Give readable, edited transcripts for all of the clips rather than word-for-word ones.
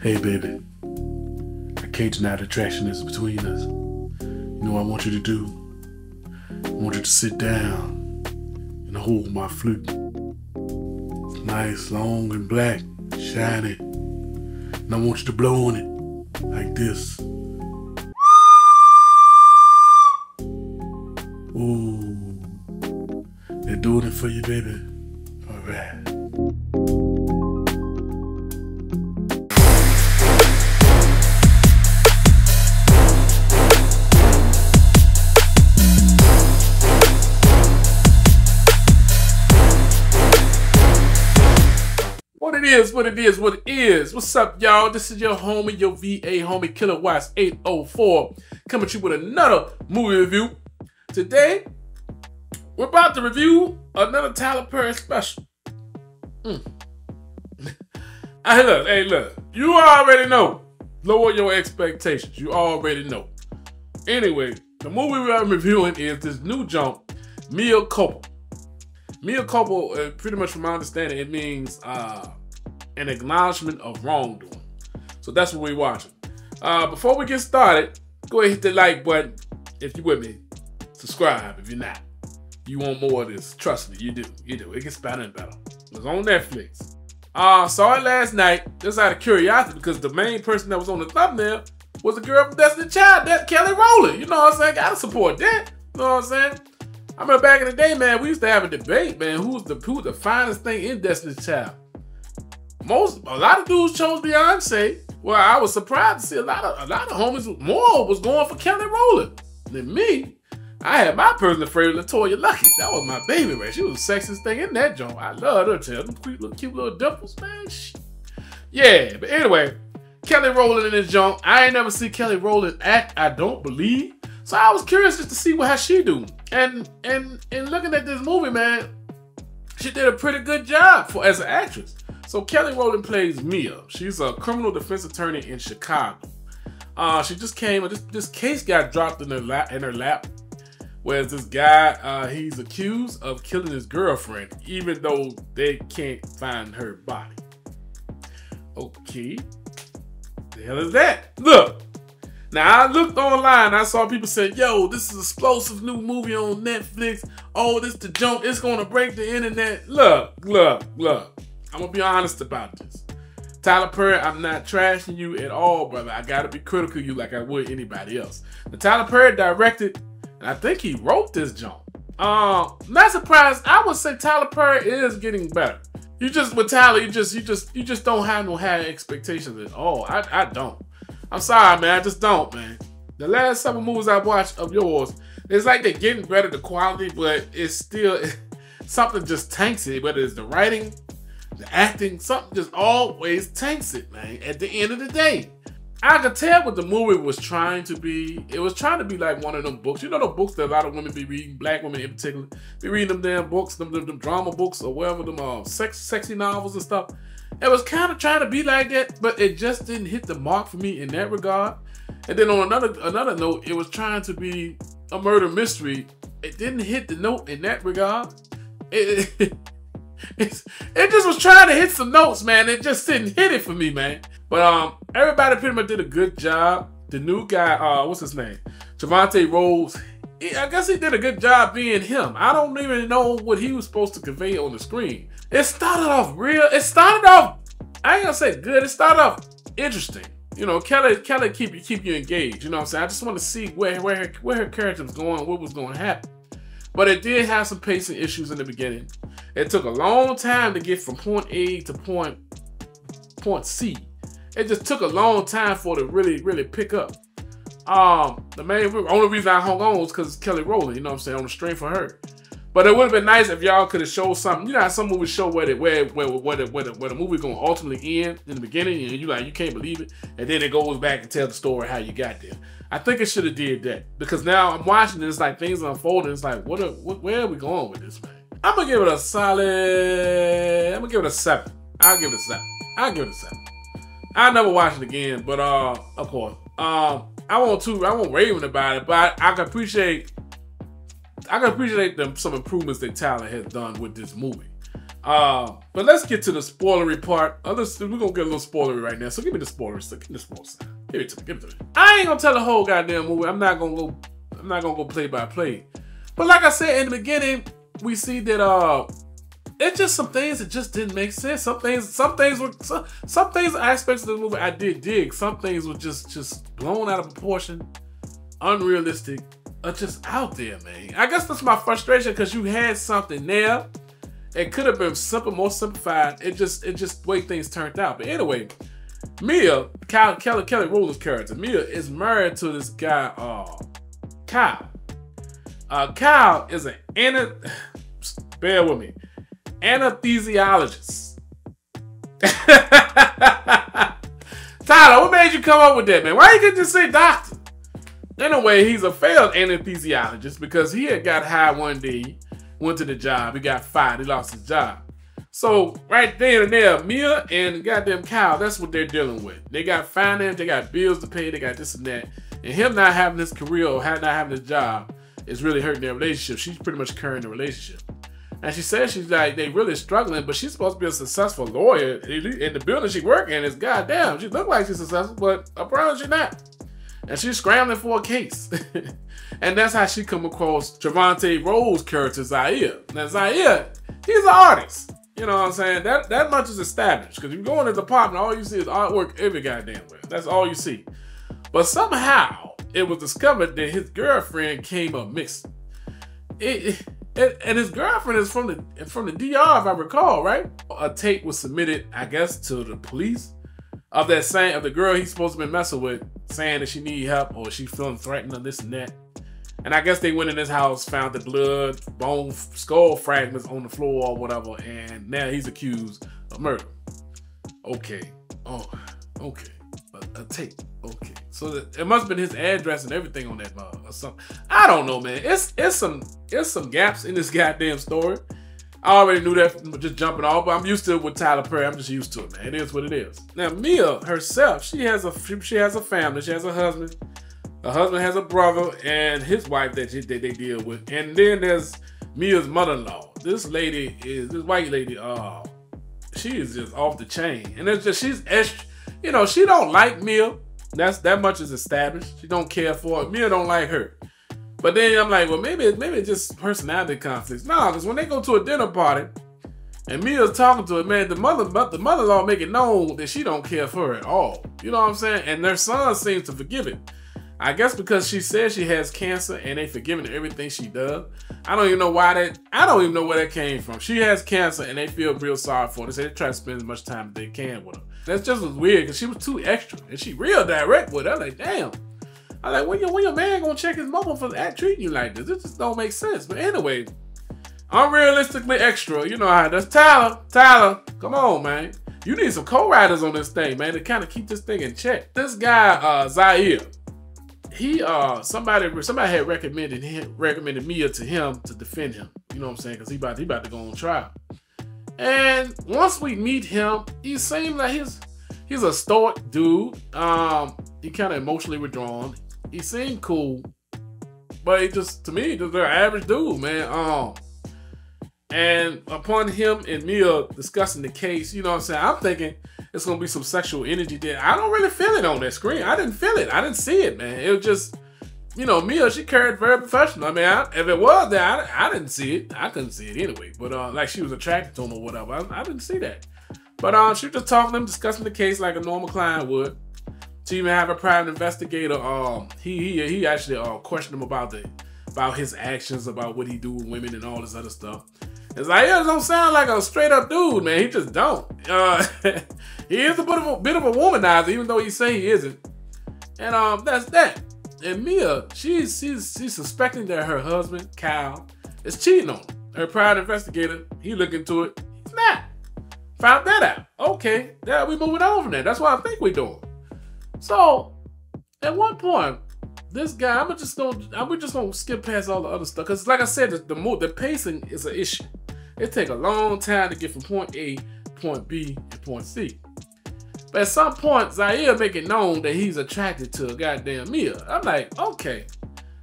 Hey baby, I can't deny the attraction is between us. You know what I want you to do? I want you to sit down and hold my flute. It's nice, long and black, shiny. And I want you to blow on it like this. Ooh, they're doing it for you, baby. All right. What it is. What's up, y'all? This is your homie, your VA homie, Killer Watts 804, coming to you with another movie review. Today, we're about to review another Tyler Perry special. Hey, look, you already know. Lower your expectations. You already know. Anyway, the movie we're reviewing is this new jump, Mea Culpa. Mea Culpa, pretty much from my understanding, it means an acknowledgement of wrongdoing. So that's what we're watching. Before we get started, go ahead and hit the like button if you're with me. Subscribe if you're not. You want more of this. Trust me, you do. You do. It gets better and better. It's on Netflix. Saw it last night, just out of curiosity, because the main person that was on the thumbnail was the girl from Destiny's Child, that's Kelly Rowland. You know what I'm saying? Gotta support that. You know what I'm saying? I remember back in the day, man, we used to have a debate, man, who's the finest thing in Destiny's Child. A lot of dudes chose Beyonce. Well, I was surprised to see a lot of homies more was going for Kelly Rowland than me. I had my personal favorite, LaToya Luckett. That was my baby, man. She was the sexiest thing in that joint. I loved her too. Them cute little dimples, man. Yeah, but anyway, Kelly Rowland in this joint. I ain't never seen Kelly Rowland act, I don't believe. So I was curious just to see how she do. And looking at this movie, man, she did a pretty good job as an actress. So Kelly Rowland plays Mea. She's a criminal defense attorney in Chicago. She just came, this case got dropped in her lap. Whereas this guy, he's accused of killing his girlfriend, even though they can't find her body. Okay, the hell is that? Look, now I looked online, I saw people say, yo, this is an explosive new movie on Netflix. Oh, this the jump, it's gonna break the internet. Look. I'm gonna be honest about this. Tyler Perry, I'm not trashing you at all, brother. I gotta be critical of you like I would anybody else. Now, Tyler Perry directed, and I think he wrote this jump. Not surprised. I would say Tyler Perry is getting better. You just with Tyler, you just don't have no high expectations at all. I don't. I'm sorry, man. I just don't, man. The last several movies I've watched of yours, it's like they're getting better, the quality, but it's still something just tanks it. Whether it's the writing, the acting, something just always tanks it, man. At the end of the day, I could tell what the movie was trying to be. It was trying to be like one of them books. You know the books that a lot of women be reading, black women in particular, be reading them damn books, them drama books or whatever, them sexy novels and stuff. It was kind of trying to be like that, but it just didn't hit the mark for me in that regard. And then on another note, it was trying to be a murder mystery. It didn't hit the note in that regard. It just was trying to hit some notes, man. It just didn't hit it for me, man. But everybody pretty much did a good job. The new guy, what's his name? Javante Rose. I guess he did a good job being him. I don't even know what he was supposed to convey on the screen. It started off I ain't gonna say good. It started off interesting. You know, Kelly keep you engaged. You know what I'm saying? I just want to see where her character was going, what was going to happen. But it did have some pacing issues in the beginning. It took a long time to get from point A to point C. It just took a long time for it to really pick up. The only reason I hung on was because it's Kelly Rowland, you know what I'm saying, on the string for her. But it would have been nice if y'all could have showed something. You know how some movies show where the movie gonna ultimately end in the beginning, and you can't believe it, and then it goes back and tell the story how you got there. I think it should have did that, because now I'm watching this, like things are unfolding. It's like, where are we going with this, man? I'm gonna give it a solid. I'm gonna give it a 7. I'll give it a 7. I'll never watch it again, but of course, I won't rave about it, but I can appreciate some improvements that Tyler has done with this movie. But let's get to the spoilery part. We're gonna get a little spoilery right now. So give me the spoilers. Give me the spoilers. Give it to me. Give it to me. I ain't gonna tell the whole goddamn movie. I'm not gonna go play by play. But like I said in the beginning, we see that it's just some things that just didn't make sense. Some things aspects of the movie I did dig. Some things were just blown out of proportion, unrealistic, or just out there, man. I guess that's my frustration because you had something there. It could have been simple, more simplified. It just the way things turned out. But anyway, Mea, Kelly Rowland's character, Mea is married to this guy, Kyle. Kyle is bear with me, anesthesiologist. Tyler, what made you come up with that, man? Why you could just say doctor? Anyway, he's a failed anesthesiologist because he had got hired one day, went to the job, he got fired, he lost his job. So right then and there, Mea and goddamn Kyle, that's what they're dealing with. They got finance, they got bills to pay, they got this and that. And him not having his career or not having his job is really hurting their relationship. She's pretty much carrying the relationship. And she says she's like, they really struggling, but she's supposed to be a successful lawyer. In the building she works in is goddamn. She look like she's successful, but apparently she's not. And she's scrambling for a case. And that's how she come across Trevante Rowe's character, Zaire. Now Zaire, he's an artist. You know what I'm saying? That much is established. Because you go in his apartment, all you see is artwork every goddamn way. That's all you see. But somehow, it was discovered that his girlfriend came up missing. And his girlfriend is from the DR, if I recall, right? A tape was submitted, I guess, to the police of the girl he's supposed to be messing with, saying that she need help or she feeling threatened or this and that. And I guess they went in his house, found the blood, bone, skull fragments on the floor or whatever, and now he's accused of murder. Okay. Oh, okay. A tape. Okay. So it must have been his address and everything on that mug or something. I don't know, man. It's some gaps in this goddamn story. I already knew that just jumping off, but I'm used to it with Tyler Perry. I'm just used to it, man. It is what it is. Now, Mea herself, she has a family. She has a husband. Her husband has a brother and his wife that they deal with. And then there's Mea's mother-in-law. This white lady, she is just off the chain. And it's just, she's extra, you know, she don't like Mea. That much is established. She don't care for it. Mea don't like her. But then I'm like, well, maybe it's just personality conflicts. No, because when they go to a dinner party and Mea's talking to her, man, the mother-in-law make it known that she don't care for her at all. You know what I'm saying? And their son seems to forgive it. I guess because she says she has cancer and they forgiving everything she does. I don't even know where that came from. She has cancer and they feel real sorry for her. They say they try to spend as much time as they can with her. That's just was weird because she was too extra and she real direct with her. I'm like, damn. I'm like, when your man gonna check his mama for treating you like this? This just don't make sense. But anyway, unrealistically extra. You know how that's Tyler, come on, man. You need some co-writers on this thing, man, to kind of keep this thing in check. This guy, Zaire, somebody had recommended Mea to him to defend him. You know what I'm saying? Because he about to go on trial. And once we meet him, he seems like he's a stoic dude. He kind of emotionally withdrawn. He seemed cool, but he just, to me, just an average dude, man. And upon him and Mea discussing the case, you know what I'm saying, I'm thinking it's gonna be some sexual energy there. I don't really feel it on that screen. I didn't feel it. I didn't see it, man. It was just, you know, Mea, she carried very professional. I mean, if it was there, I didn't see it. I couldn't see it anyway. But like she was attracted to him or whatever. I didn't see that. But she was just talking to him, discussing the case like a normal client would. She even have a private investigator. He actually questioned him about his actions, about what he do with women and all this other stuff. It's like, yeah, it don't sound like a straight up dude, man. He just don't. He is a bit of a womanizer, even though he say he isn't. And that's that. And Mea, she's suspecting that her husband, Kyle, is cheating on her. Her private investigator, he look into it. He's not. Found that out. Okay, yeah, we moving on from that. That's what I think we're doing. So, at one point, this guy, we're just gonna skip past all the other stuff, because like I said, the pacing is an issue. It take a long time to get from point A, point B, and point C. But at some point, Zaire make it known that he's attracted to a goddamn Mea. I'm like, okay,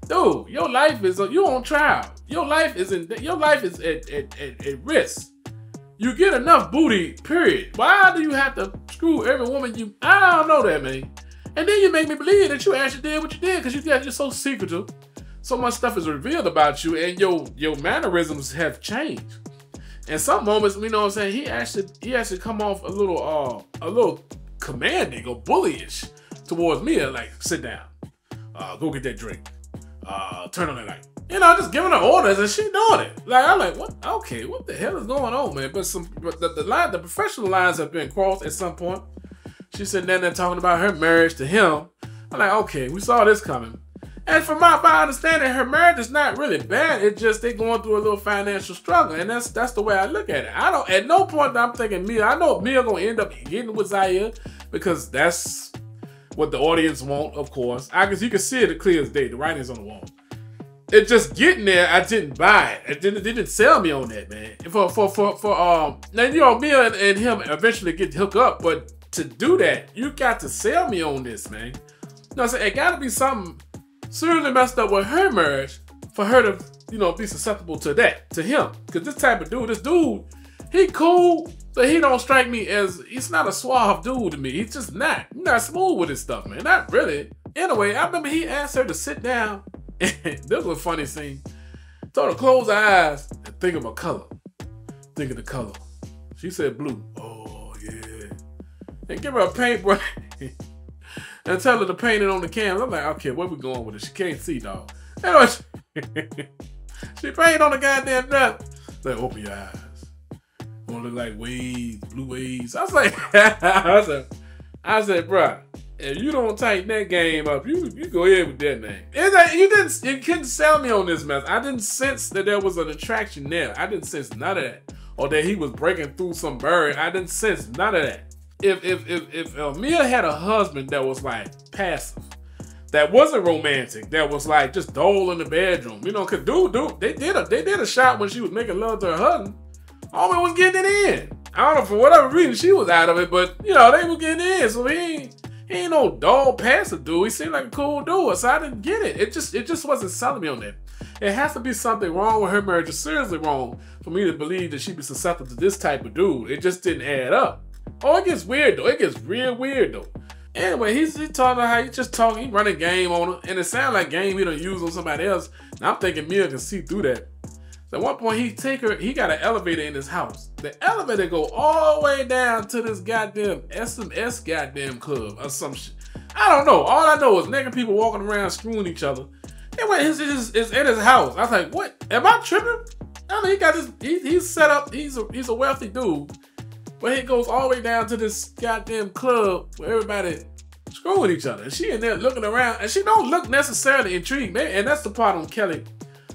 dude, your life is you on trial. Your life is at risk. You get enough booty, period. Why do you have to screw every woman you... I don't know that, man. And then you make me believe that you actually did what you did because you're so secretive. So much stuff is revealed about you and your mannerisms have changed. In some moments, you know what I'm saying, he actually come off a little commanding or bullyish towards me, like, sit down, go get that drink, turn on that light. You know, just giving her orders and she doing it. Like, I'm like, what? Okay, what the hell is going on, man? But the professional lines have been crossed at some point. She's sitting there talking about her marriage to him. I'm like, okay, we saw this coming. And from my understanding, her marriage is not really bad. It's just they going through a little financial struggle, and that's the way I look at it. I don't. At no point I'm thinking Mea. I know Mea gonna end up getting with Zaire because that's what the audience want, of course. You can see it clear as day. The writing's on the wall. It just getting there, I didn't buy it. It didn't sell me on that, man. Now, you know, Mea and him eventually get hooked up, but to do that, you got to sell me on this, man. You know what I'm saying? It got to be something seriously messed up with her marriage for her to, you know, be susceptible to that, to him. Because this dude, he cool, but he don't strike me as, he's not a suave dude to me. He's just not. He's not smooth with his stuff, man. Not really. Anyway, I remember he asked her to sit down. This was a funny scene. Told her to close her eyes and think of a color. Think of the color. She said blue. Oh, yeah. And give her a paintbrush and tell her to paint it on the canvas. I'm like, okay, where we going with it? She can't see, dog. Anyway, she painted on the goddamn dress. Like, open your eyes. Gonna look like waves, blue waves. I was like, I said, bruh, if you don't tighten that game up, you go ahead with that name. You couldn't sell me on this mess. I didn't sense that there was an attraction there. I didn't sense none of that. Or that he was breaking through some barrier. I didn't sense none of that. If Mea had a husband that was like passive, that wasn't romantic, that was like just dull in the bedroom, you know, cause dude, they did a shot when she was making love to her husband. Homie was getting it in. I don't know, for whatever reason she was out of it, but you know, they were getting in, so he ain't no dull passive dude. He seemed like a cool dude, so I didn't get it. It just wasn't selling me on that. It has to be something wrong with her marriage, or seriously wrong, for me to believe that she'd be susceptible to this type of dude. It just didn't add up. Oh, it gets weird though. It gets real weird though. Anyway, he's talking about how he just talking, he running game on her, and it sounds like game he done use on somebody else. And I'm thinking Mea can see through that. So at one point he got an elevator in his house. The elevator go all the way down to this goddamn SMS goddamn club or some shit. I don't know. All I know is naked people walking around screwing each other. Anyway, it's in his house. I was like, what? Am I tripping? I mean, he got this. He's set up. He's a wealthy dude. But he goes all the way down to this goddamn club where everybody screwing each other. And she in there looking around, and she don't look necessarily intrigued, man. And that's the part on Kelly.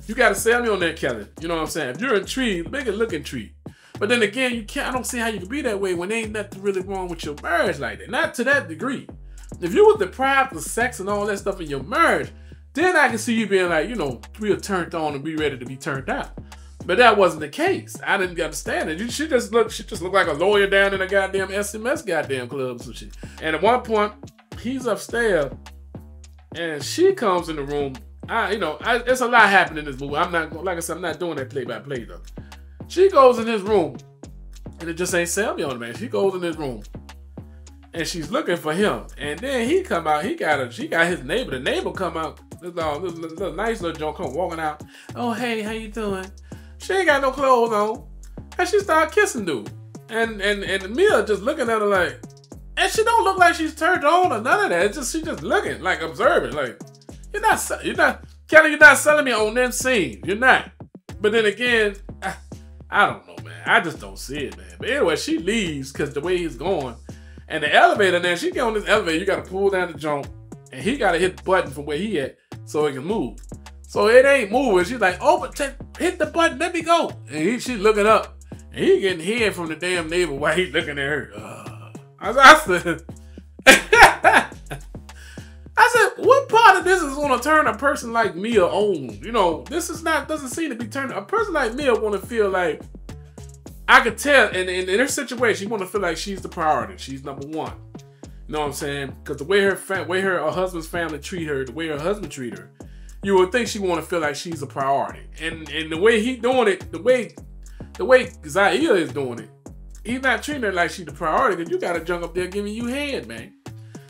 You gotta sell me on that, Kelly. You know what I'm saying? If you're intrigued, make it look intrigued. But then again, you can't. I don't see how you can be that way when there ain't nothing really wrong with your marriage like that. Not to that degree. If you was deprived of sex and all that stuff in your marriage, then I can see you being like, you know, real turned on and be ready to be turned out. But that wasn't the case. I didn't understand it. She just looked like a lawyer down in a goddamn SMS goddamn club and shit. And at one point, he's upstairs, and she comes in the room. It's a lot happening in this movie. I'm not, like I said, I'm not doing that play-by-play though. She goes in his room, and it just ain't sell me on it, man. She goes in his room, and she's looking for him. And then he come out. She got his neighbor. The neighbor come out. This little nice little joke come walking out. Oh, hey, how you doing? She ain't got no clothes on. And she started kissing dude. And Mea just looking at her like, and she don't look like she's turned on or none of that. It's just, she just looking, like observing. Like, Kelly, you're not selling me on that scene. You're not. But then again, I don't know, man. I just don't see it, man. But anyway, she leaves because the way he's going. And the elevator, then she get on this elevator, you got to pull down the jump. And he got to hit the button from where he at so it can move. So it ain't moving. She's like, oh, but hit the button, let me go. And she's looking up. And he getting head from the damn neighbor while he's looking at her. I said, what part of this is going to turn a person like Mea on? You know, this is not, doesn't seem to be turning. A person like Mea want to feel like, I could tell, in her situation, she want to feel like she's the priority. She's number one. You know what I'm saying? Because the way her husband's family treat her, the way her husband treat her, you would think she want to feel like she's a priority. And the way he doing it, the way Zaire is doing it, he's not treating her like she's the priority because you got a junk up there giving you head, man.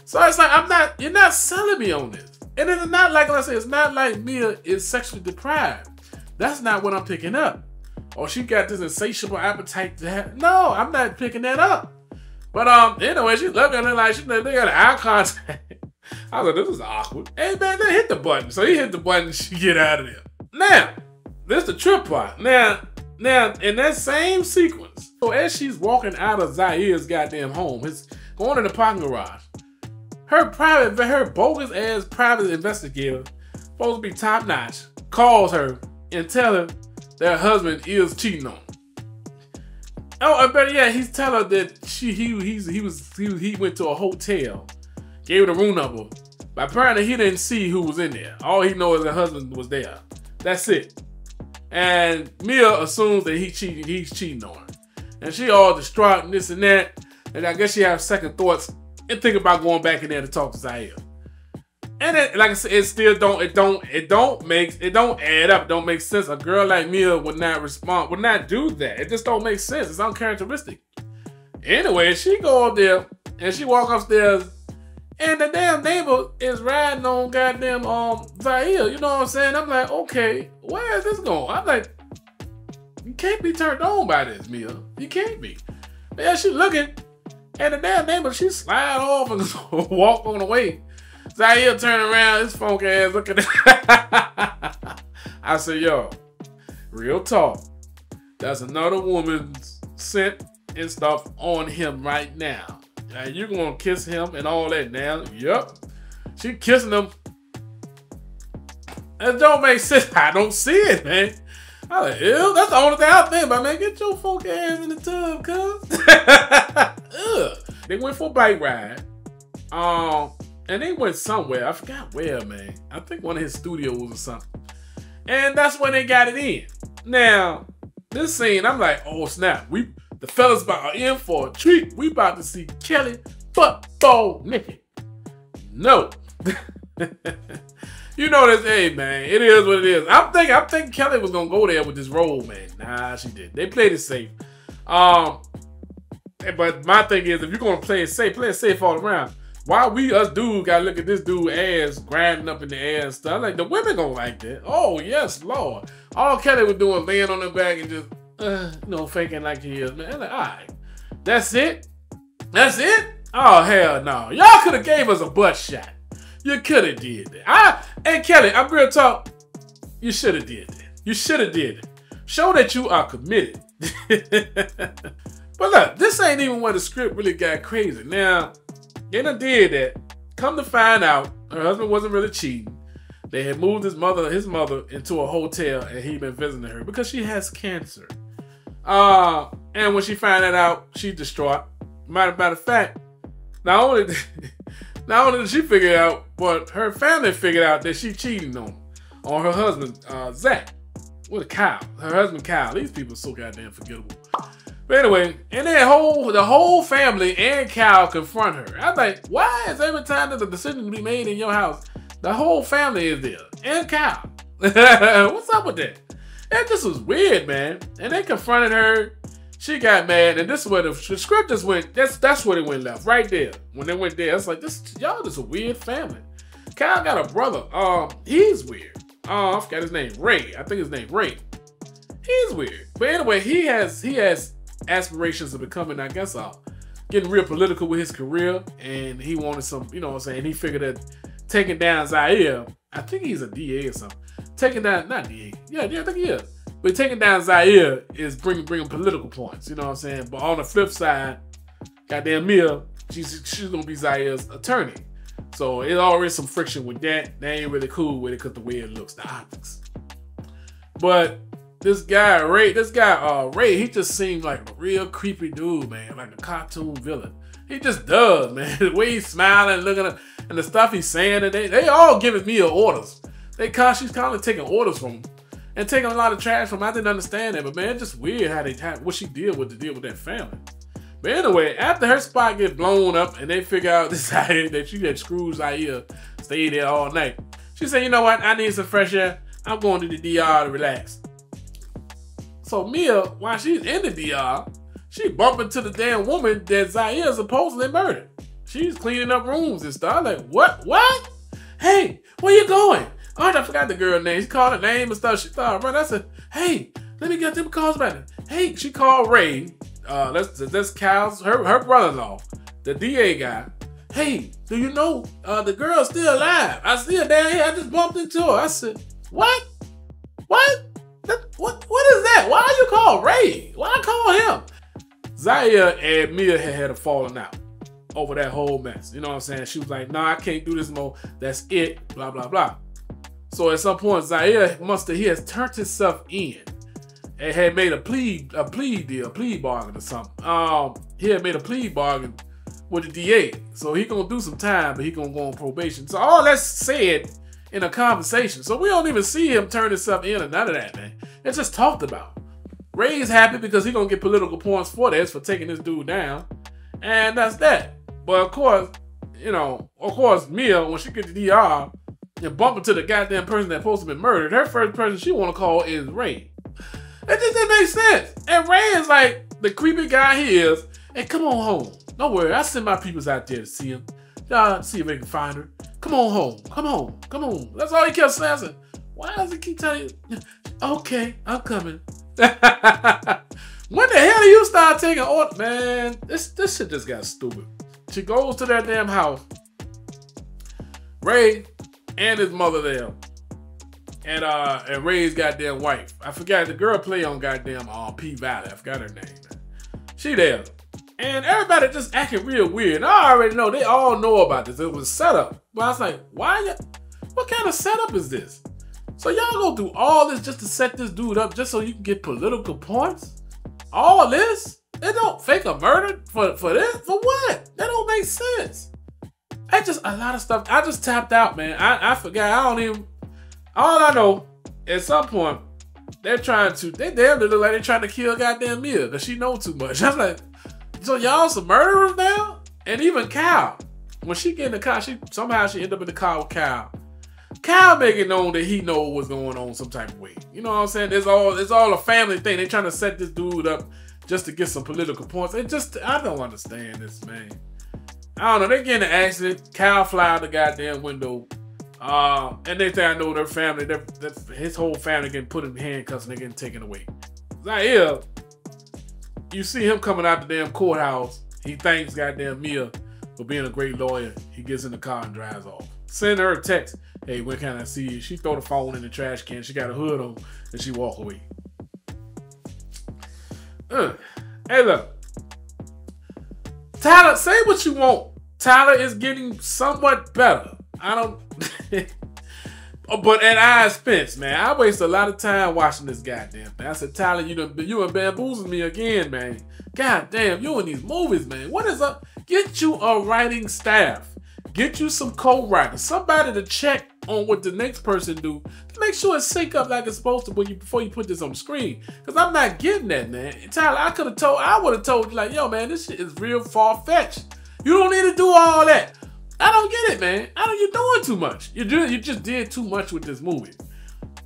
So it's like, you're not selling me on this. And it's not like I said, it's not like Mea is sexually deprived. That's not what I'm picking up. Or she got this insatiable appetite to have. No, I'm not picking that up. But anyway, she's looking at her like they got an eye contact. I was like, this is awkward. Hey man, they hit the button. So he hit the button and she get out of there. Now, this the trip part. Now, in that same sequence, so as she's walking out of Zair's goddamn home, going in the parking garage, her bogus ass private investigator, supposed to be top notch, calls her and tell her that her husband is cheating on her. Oh, but yeah, he's telling her that he went to a hotel, gave her the room number, but apparently he didn't see who was in there. All he knows is her husband was there. That's it. And Mea assumes that he's cheating on her, and she all distraught and this and that. And I guess she has second thoughts and think about going back in there to talk to Zaire. And it, like I said, it still don't add up. It don't make sense. A girl like Mea would not do that. It just don't make sense. It's uncharacteristic. Anyway, she go up there and she walk upstairs, and the damn neighbor is riding on goddamn Zaire. You know what I'm saying? I'm like, okay, where is this going? I'm like, you can't be turned on by this, Mea. You can't be. Yeah, she looking. And the damn neighbor, she slide off and walk on the way. Zaire turn around, his funk ass looking at I said, yo, real talk. That's another woman's scent and stuff on him right now. Now you gonna kiss him and all that now? Yep. She kissing him. That don't make sense. I don't see it, man. I was like, ew, that's the only thing I think about, man. Get your funk ass in the tub, cuz. They went for a bike ride. And they went somewhere. I forgot where, man. I think one of his studios or something. And that's when they got it in. Now, this scene, I'm like, oh snap. The fellas are in for a treat. We about to see Kelly football naked. No. You know this, hey man, it is what it is. I'm thinking Kelly was gonna go there with this role, man. Nah, she didn't. They played it safe. But my thing is, if you're gonna play it safe all around. Why us dudes gotta look at this dude ass grinding up in the ass and stuff? Like the women gonna like that. Oh yes, Lord. All Kelly was doing, laying on her back and just faking like he is, man. Like, all right, that's it. That's it. Oh hell no. Y'all could have gave us a butt shot. You could have did that. Hey Kelly, I'm real talk. You should have did that. You should have did it. Show that you are committed. But look, this ain't even where the script really got crazy. Now, they done did that. Come to find out, her husband wasn't really cheating. They had moved his mother into a hotel, and he'd been visiting her because she has cancer. And when she found that out, she's distraught. Matter of fact, not only did she figure it out, but her family figured out that she cheating on her husband, Zach. With Kyle. Her husband, Kyle. These people are so goddamn forgettable. But anyway, and then the whole family and Kyle confront her. I'm like, why is every time there's a decision to be made in your house, the whole family is there? And Kyle. What's up with that? That just was weird, man. And they confronted her. She got mad, and this is where the script just went. That's where it went left, right there. When they went there, it's like y'all just a weird family. Kyle got a brother. He's weird. I forgot his name. Ray. I think his name Ray. He's weird. But anyway, he has aspirations of becoming, I guess, getting real political with his career, and he wanted some, you know what I'm saying. He figured that taking down Zaire, I think he's a DA or something. Taking down, not DA. Yeah, I think he is. But taking down Zaire is bringing political points, you know what I'm saying? But on the flip side, goddamn Mea, she's gonna be Zaire's attorney. So it's already some friction with that. They ain't really cool with it because the way it looks, the optics. But this guy, Ray, he just seems like a real creepy dude, man. Like a cartoon villain. He just does, man. The way he's smiling, looking at, and the stuff he's saying, and they all giving Mea orders. She's kind of taking orders from him. And taking a lot of trash from him. I didn't understand that, but man, it's just weird what she did with that family. But anyway, after her spot gets blown up and they figure out that she had screwed Zaire, stayed there all night. She said, you know what? I need some fresh air. I'm going to the DR to relax. So Mea, while she's in the DR, she bumped into the damn woman that Zaire supposedly murdered. She's cleaning up rooms and stuff. I'm like, what? Hey, where you going? Oh, I forgot the girl name. She called her name and stuff. She started running. I said, hey, let me get them calls back. Hey, she called Ray. That's Kyle's, her brother-in-law, the DA guy. Hey, do you know the girl's still alive? I see her down here. I just bumped into her. I said, what? What? What is that? Why you call Ray? Why call him? Zaire and Mea had a falling out over that whole mess. You know what I'm saying? She was like, nah, I can't do this more. That's it. Blah, blah, blah. So at some point, Zaire he has turned himself in and had made a plea bargain or something. He had made a plea bargain with the DA. So he gonna do some time, but he gonna go on probation. So all that's said in a conversation. So we don't even see him turn himself in or none of that, man. It's just talked about. Ray's happy because he gonna get political points for this, for taking this dude down. And that's that. But of course, Mea, when she gets to DR and bump into the goddamn person that's supposed to be murdered, her first person she wanna call is Ray. It just didn't make sense. And Ray is like the creepy guy he is. Hey, come on home. Don't worry, I'll send my peoples out there to see him. Y'all see if they can find her. Come on home. Come on. Come on. That's all he kept saying. I said, why does he keep telling you? Okay, I'm coming. When the hell do you start taking orders? Man, this shit just got stupid. She goes to that damn house. Ray and his mother there. And Ray's goddamn wife. I forgot the girl play on goddamn P Valley. I forgot her name. She there. And everybody just acting real weird. And I already know, they all know about this. It was set up. But I was like, what kind of setup is this? So y'all go through all this just to set this dude up just so you can get political points? All this? They don't fake a murder for this? For what? That don't make sense. That's just a lot of stuff. I just tapped out, man. I forgot. All I know, at some point, they damn near look like they're trying to kill goddamn Mea because she knows too much. I was like, so y'all some murderers now? And even Kyle, when she get in the car, somehow she ended up in the car with Kyle. Kyle make it known that he know what's going on some type of way. You know what I'm saying? It's all a family thing. They trying to set this dude up just to get some political points. I don't understand this, man. I don't know. They get in an accident. Kyle fly out the goddamn window. And they think I know their family. His whole family getting put in handcuffs and they're getting taken away. Zaire, you see him coming out the damn courthouse. He thanks goddamn Mea for being a great lawyer. He gets in the car and drives off. Send her a text. Hey, when can I see you? She throw the phone in the trash can. She got a hood on and she walk away. Hey, look. Tyler, say what you want. Tyler is getting somewhat better. I don't... But at our expense, man. I waste a lot of time watching this goddamn thing. I said, Tyler, you done bamboozled me again, man. God damn, you in these movies, man. What is up? Get you a writing staff. Get you some co-writers. Somebody to check on what the next person do. To make sure it sync up like it's supposed to before you put this on the screen. Because I'm not getting that, man. Tyler, I would have told you, like, yo, man, this shit is real far-fetched. You don't need to do all that. I don't get it, man. You're doing too much. You just did too much with this movie.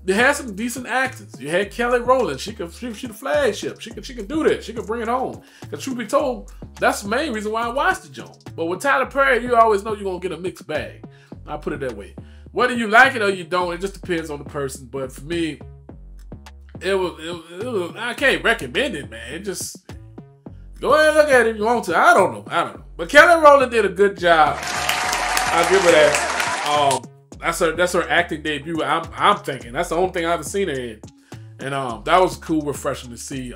They had some decent actors. You had Kelly Rowland. She the flagship. She can do this. She can bring it home. Because truth be told, that's the main reason why I watched the joint. But with Tyler Perry, you always know you're gonna get a mixed bag. I'll put it that way. Whether you like it or you don't, it just depends on the person. But for me, it was I can't recommend it, man. It just go ahead and look at it if you want to. I don't know. But Kelly Rowland did a good job. I'll give her that. That's her acting debut. I'm thinking that's the only thing I've seen her in, and that was cool, refreshing to see.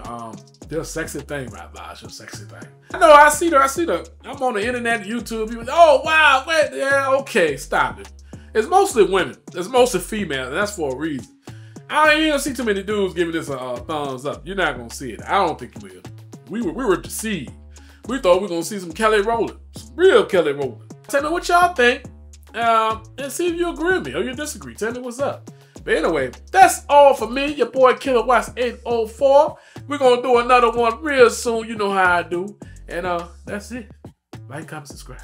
They're a sexy thing, right? She's a sexy thing. I know. I see her. I'm on the internet, YouTube. People, oh wow, wait, yeah, okay, stop it. It's mostly women. It's mostly females, and that's for a reason. I ain't gonna see too many dudes giving this a thumbs up. You're not gonna see it. I don't think you will. We were deceived. We thought we were gonna see some Kelly Rowland, some real Kelly Rowland. Tell me what y'all think, and see if you agree with me or you disagree. Tell me what's up. But anyway, that's all for me, your boy Killer Watts 804. We're gonna do another one real soon. You know how I do. And that's it. Like, comment, subscribe.